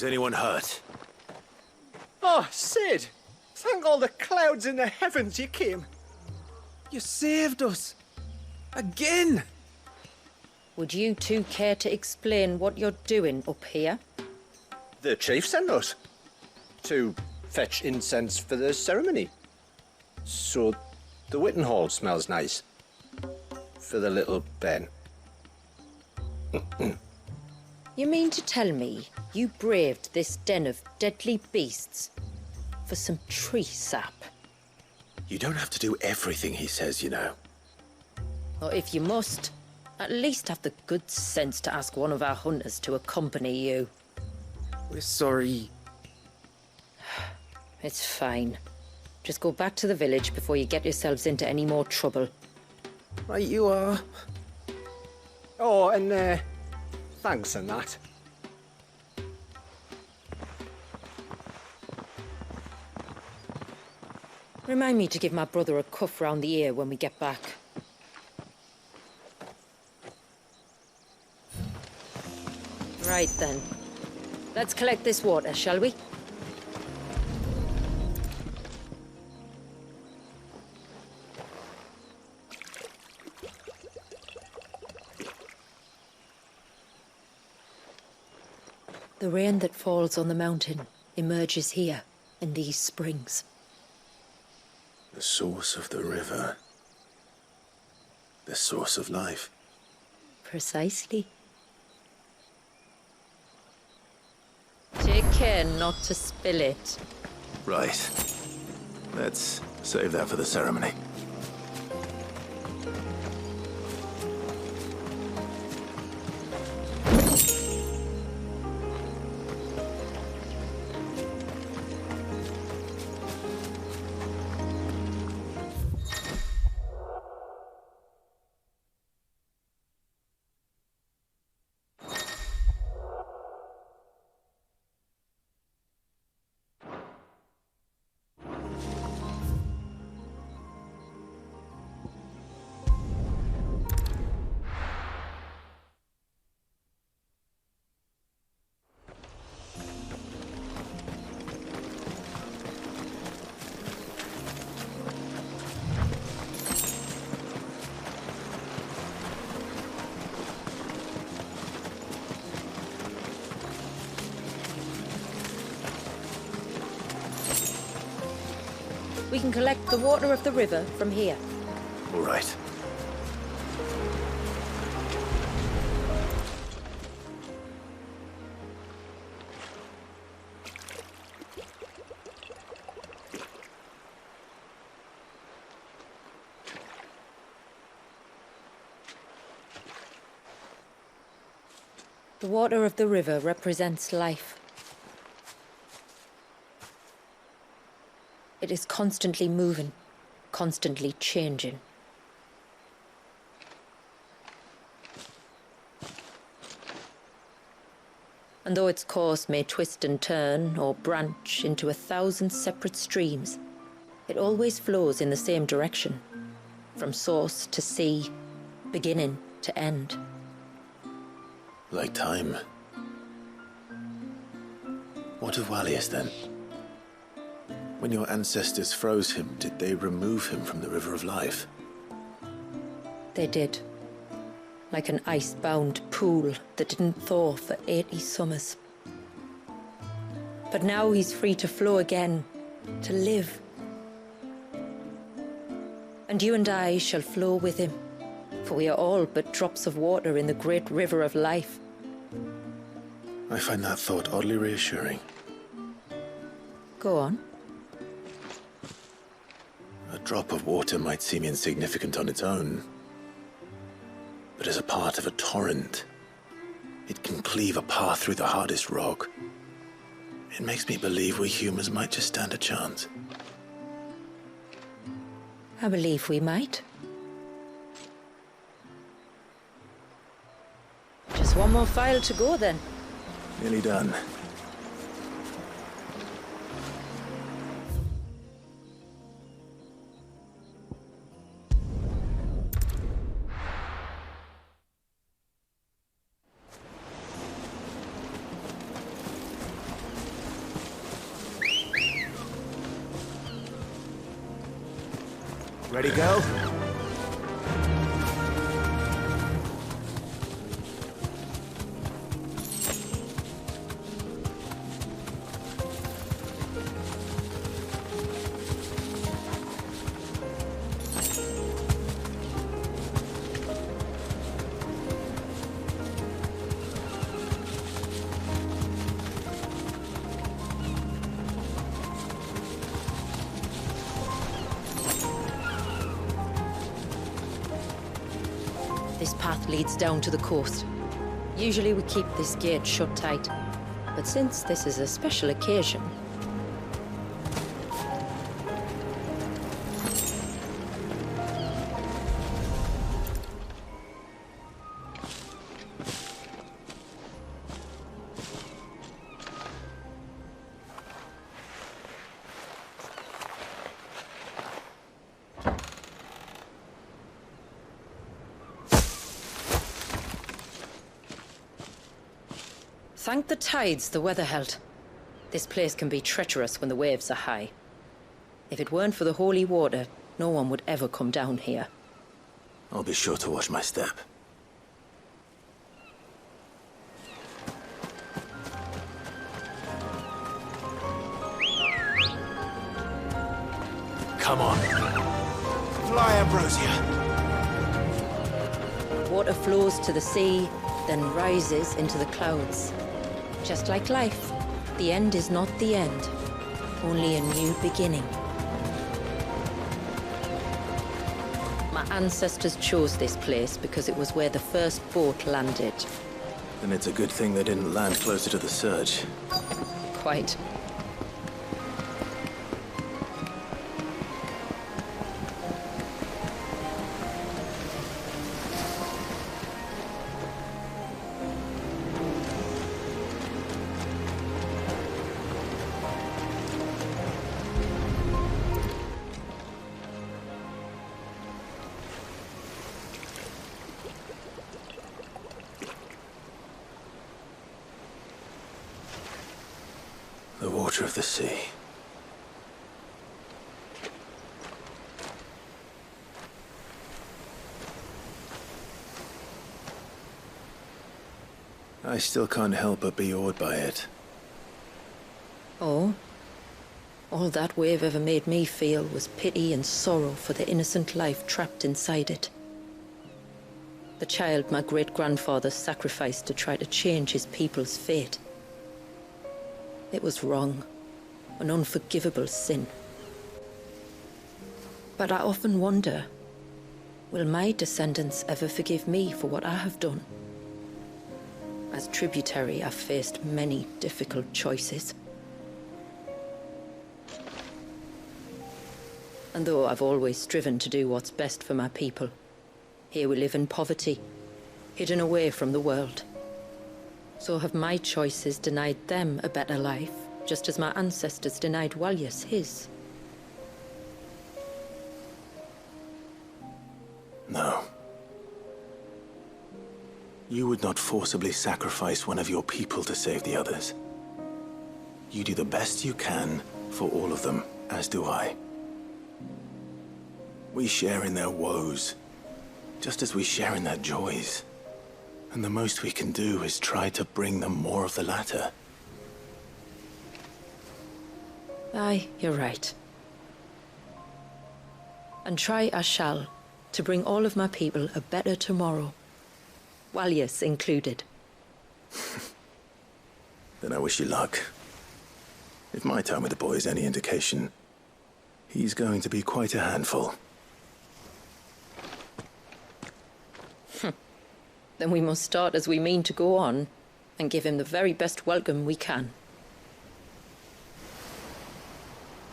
Is anyone hurt? Oh, Sid! Thank all the clouds in the heavens you came. You saved us. Again! Would you two care to explain what you're doing up here? The chief sent us to fetch incense for the ceremony. So the Witten Hall smells nice. For the little Ben. You mean to tell me you braved this den of deadly beasts for some tree sap? You don't have to do everything he says, you know. Or if you must, at least have the good sense to ask one of our hunters to accompany you. We're sorry. It's fine. Just go back to the village before you get yourselves into any more trouble. Right you are. Oh, and thanks and that. Remind me to give my brother a cuff round the ear when we get back. Right then. Let's collect this water, shall we? The rain that falls on the mountain emerges here, in these springs. The source of the river. The source of life. Precisely. Take care not to spill it. Right. Let's save that for the ceremony. We can collect the water of the river from here. All right. The water of the river represents life. It is constantly moving, constantly changing. And though its course may twist and turn or branch into 1,000 separate streams, it always flows in the same direction, from source to sea, beginning to end. Like time. What of Wallius then? When your ancestors froze him, did they remove him from the River of Life? They did. Like an ice-bound pool that didn't thaw for 80 summers. But now he's free to flow again, to live. And you and I shall flow with him, for we are all but drops of water in the great river of life. I find that thought oddly reassuring. Go on. A drop of water might seem insignificant on its own, but as a part of a torrent, it can cleave a path through the hardest rock. It makes me believe we humans might just stand a chance. I believe we might. Just one more file to go then. Nearly done. Ready, go? This path leads down to the coast. Usually we keep this gate shut tight, but since this is a special occasion... Thank the tides the weather held. This place can be treacherous when the waves are high. If it weren't for the holy water, no one would ever come down here. I'll be sure to watch my step. Come on. Fly, Ambrosia. Water flows to the sea, then rises into the clouds. Just like life, the end is not the end, only a new beginning. My ancestors chose this place because it was where the first boat landed. Then it's a good thing they didn't land closer to the surge. Quite. The water of the sea. I still can't help but be awed by it. Oh? All that wave ever made me feel was pity and sorrow for the innocent life trapped inside it. The child my great-grandfather sacrificed to try to change his people's fate. It was wrong, an unforgivable sin. But I often wonder, will my descendants ever forgive me for what I have done? As tributary, I've faced many difficult choices. And though I've always striven to do what's best for my people, here we live in poverty, hidden away from the world. So have my choices denied them a better life, just as my ancestors denied Walyas his? No. You would not forcibly sacrifice one of your people to save the others. You do the best you can for all of them, as do I. We share in their woes, just as we share in their joys. And the most we can do is try to bring them more of the latter. Aye, you're right. And try I shall, to bring all of my people a better tomorrow. Walyas included. Then I wish you luck. If my time with the boy is any indication, he's going to be quite a handful. Then we must start as we mean to go on, and give him the very best welcome we can.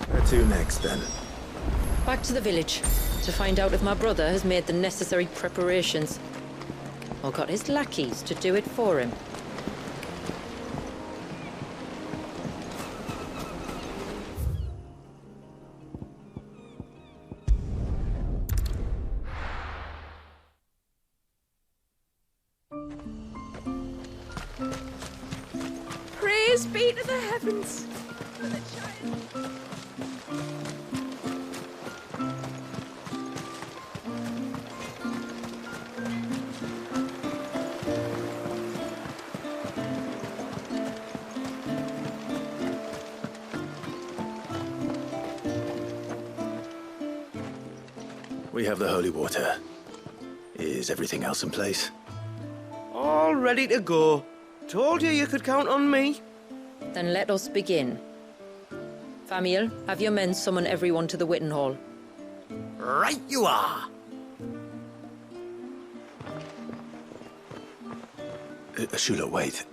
Where to next, then? Back to the village, to find out if my brother has made the necessary preparations, or got his lackeys to do it for him. Praise be to the heavens for the child. We have the holy water. Is everything else in place? All ready to go. Told you could count on me. Then let us begin. Famiel, have your men summon everyone to the Witten Hall. Right you are. Shula, wait.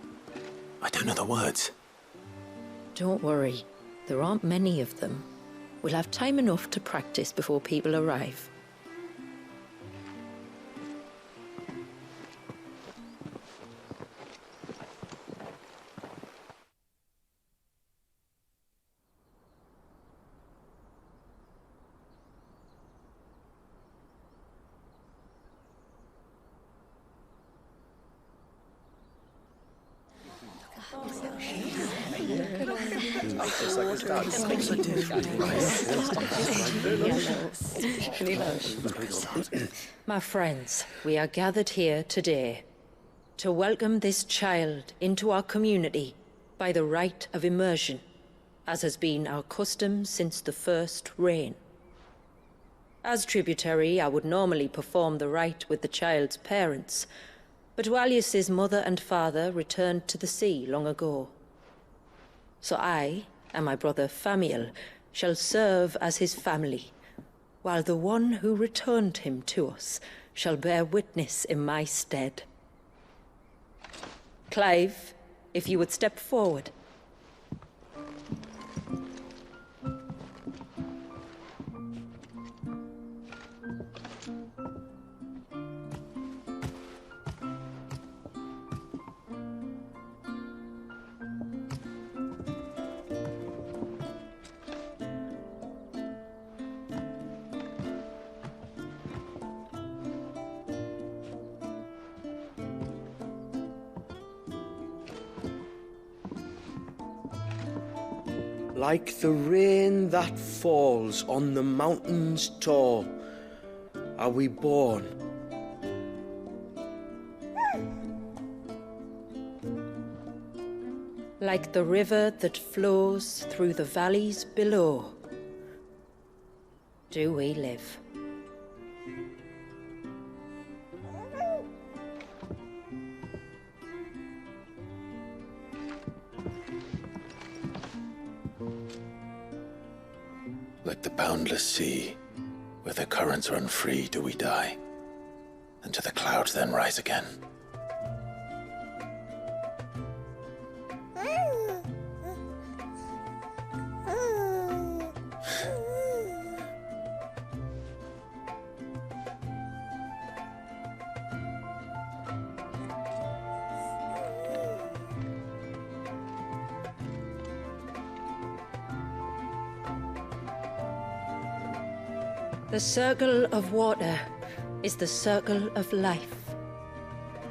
I don't know the words. Don't worry. There aren't many of them. We'll have time enough to practice before people arrive. My friends, we are gathered here today to welcome this child into our community by the rite of immersion, as has been our custom since the first reign. As tributary, I would normally perform the rite with the child's parents, but Walius's mother and father returned to the sea long ago. So I and my brother Famiel shall serve as his family, while the one who returned him to us shall bear witness in my stead. Clive, if you would step forward. Like the rain that falls on the mountains tall, are we born. Like the river that flows through the valleys below, do we live. Like the boundless sea, where the currents run free, do we die, and to the clouds then rise again. The circle of water is the circle of life.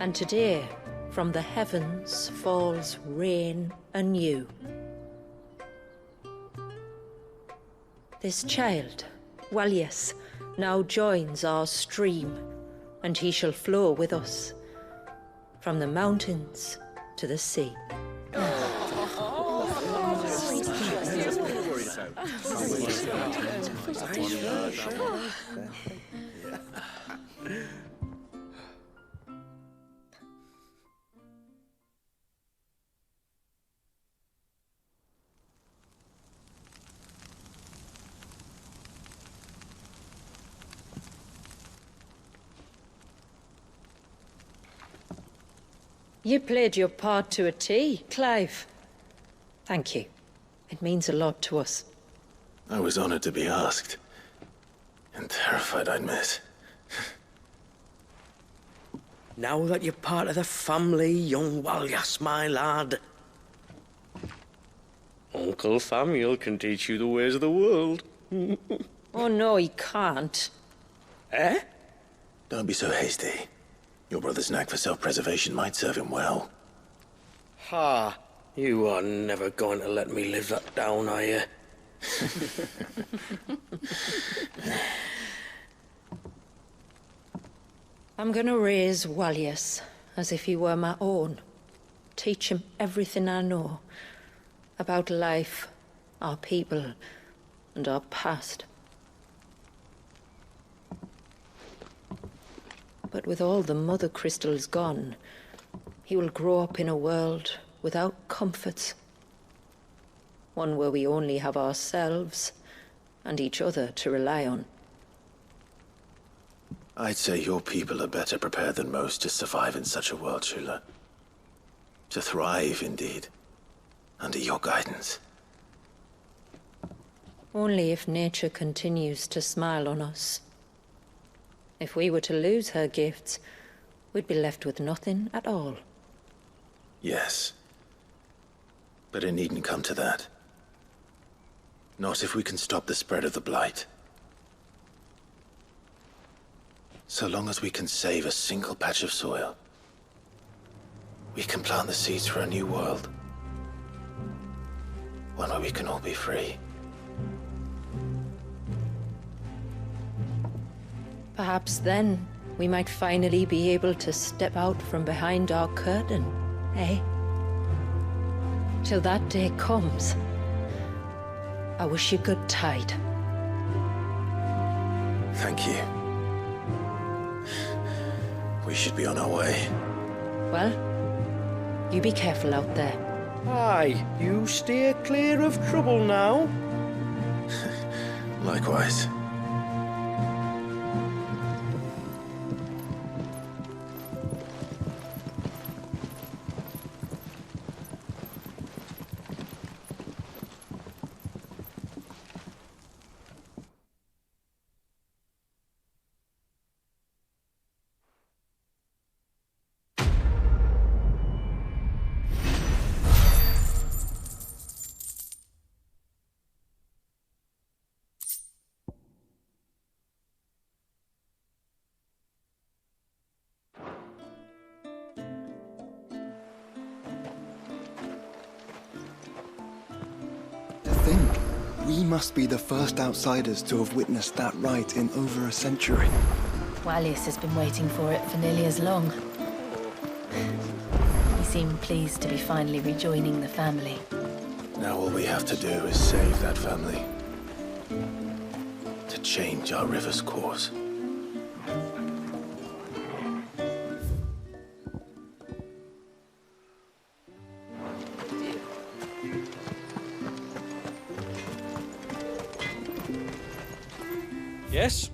And today, from the heavens falls rain anew. This child, Walius, now joins our stream, and he shall flow with us, from the mountains to the sea. You played your part to a T, Clive. Thank you. It means a lot to us. I was honored to be asked, and terrified I'd miss. Now that you're part of the family, young Walyas, my lad. Uncle Famiel can teach you the ways of the world. Oh no, he can't. Eh? Don't be so hasty. Your brother's knack for self-preservation might serve him well. Ha! You are never going to let me live that down, are you? I'm gonna raise Walius as if he were my own. Teach him everything I know about life, our people, and our past. But with all the mother crystals gone, he will grow up in a world without comforts. One where we only have ourselves and each other to rely on. I'd say your people are better prepared than most to survive in such a world, Shula. To thrive, indeed, under your guidance. Only if nature continues to smile on us. If we were to lose her gifts, we'd be left with nothing at all. Yes. But it needn't come to that. Not if we can stop the spread of the Blight. So long as we can save a single patch of soil, we can plant the seeds for a new world. One where we can all be free. Perhaps then, we might finally be able to step out from behind our curtain, eh? Till that day comes, I wish you good tide. Thank you. We should be on our way. Well, you be careful out there. Aye, you steer clear of trouble now. Likewise. We must be the first outsiders to have witnessed that rite in over a century. Wallius has been waiting for it for nearly as long. He seemed pleased to be finally rejoining the family. Now all we have to do is save that family. To change our river's course. Yes?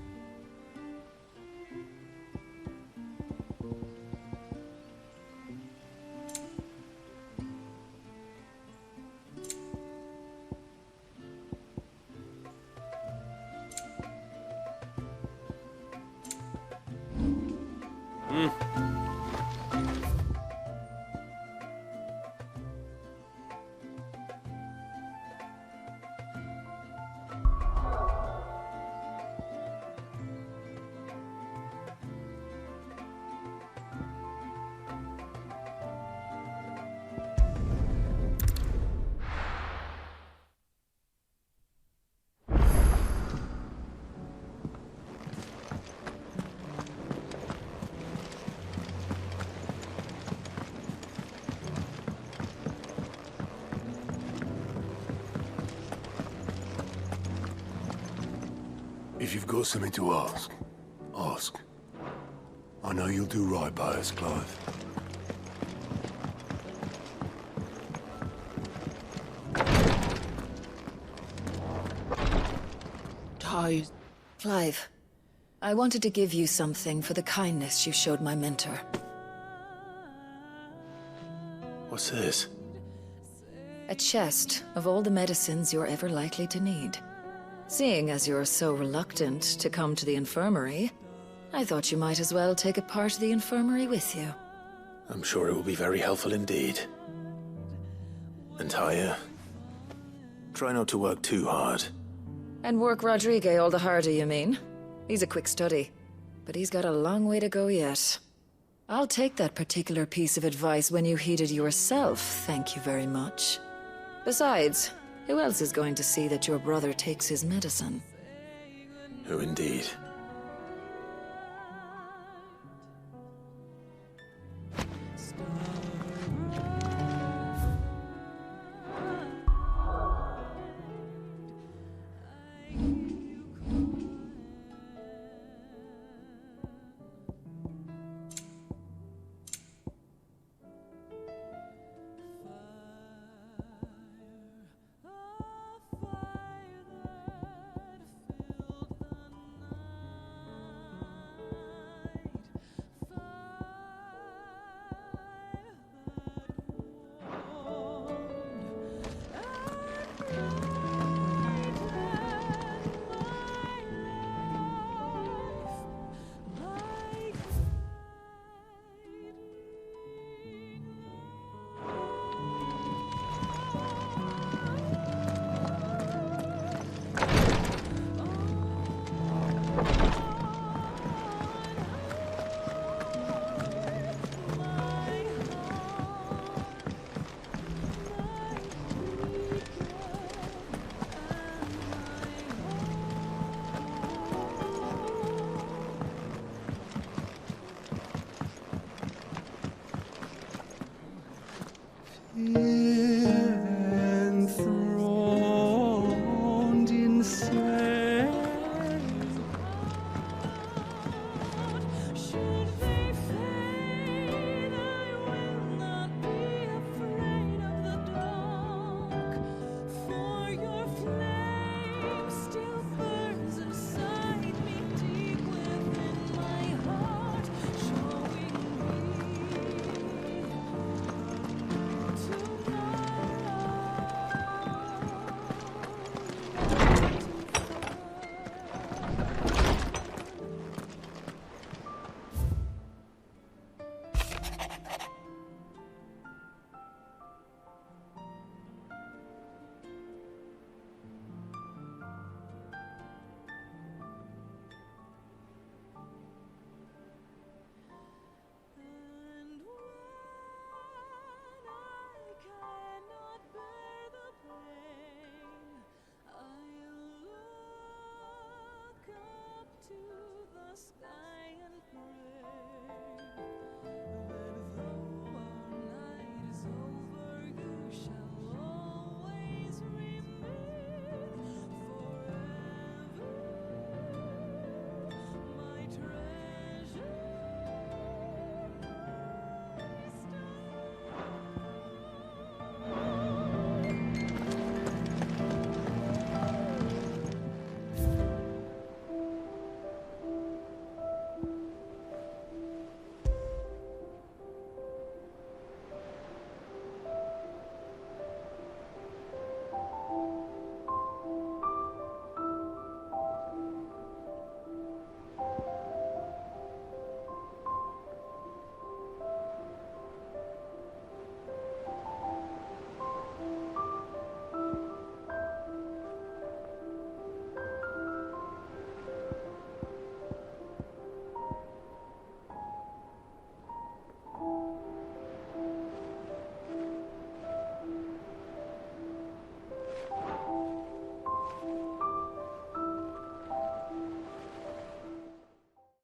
If you've got something to ask, ask. I know you'll do right by us, Clive. Clive, I wanted to give you something for the kindness you showed my mentor. What's this? A chest of all the medicines you're ever likely to need. Seeing as you're so reluctant to come to the infirmary, I thought you might as well take a part of the infirmary with you. I'm sure it will be very helpful indeed. And Taya, try not to work too hard. And work Rodrigue all the harder, you mean? He's a quick study, but he's got a long way to go yet. I'll take that particular piece of advice when you heed it yourself, thank you very much. Besides, who else is going to see that your brother takes his medicine? Who indeed?